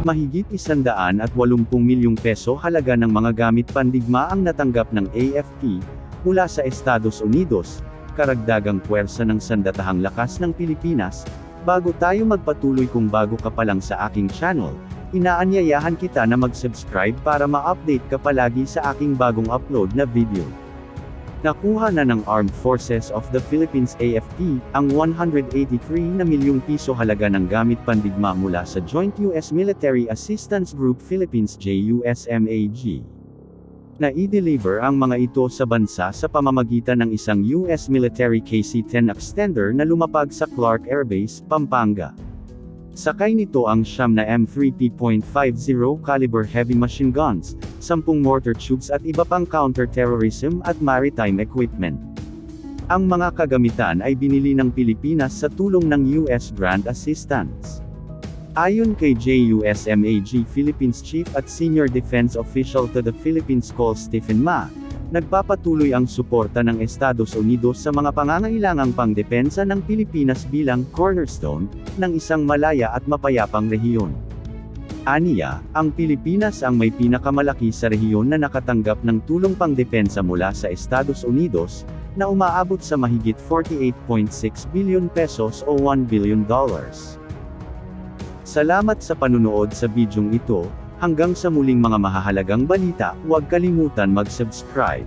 Mahigit 180 milyong peso halaga ng mga gamit pandigma ang natanggap ng AFP mula sa Estados Unidos, karagdagang puwersa ng sandatahang lakas ng Pilipinas. Bago tayo magpatuloy, kung bago ka pa lang sa aking channel, inaanyayahan kita na mag-subscribe para ma-update ka palagi sa aking bagong upload na video. Nakuha na ng Armed Forces of the Philippines AFP ang 183 na milyong piso halaga ng gamit pandigma mula sa Joint U.S. Military Assistance Group Philippines JUSMAG. Na-i-deliver ang mga ito sa bansa sa pamamagitan ng isang U.S. military KC-10 extender na lumapag sa Clark Air Base, Pampanga. Sakay nito ang siyam na M3P.50 caliber heavy machine guns, 10 mortar tubes at iba pang counter-terrorism at maritime equipment. Ang mga kagamitan ay binili ng Pilipinas sa tulong ng U.S. Grant Assistance. Ayon kay JUSMAG Philippines Chief at Senior Defense Official to the Philippines Col Stephen Ma, nagpapatuloy ang suporta ng Estados Unidos sa mga pangangailangang pangdepensa ng Pilipinas bilang cornerstone ng isang malaya at mapayapang rehiyon. Aniya, ang Pilipinas ang may pinakamalaki sa rehiyon na nakatanggap ng tulong pangdepensa mula sa Estados Unidos, na umaabot sa mahigit 48.6 billion pesos o $1 billion. Salamat sa panunood sa bidyong ito. Hanggang sa muling mga mahahalagang balita, huwag kalimutan mag-subscribe.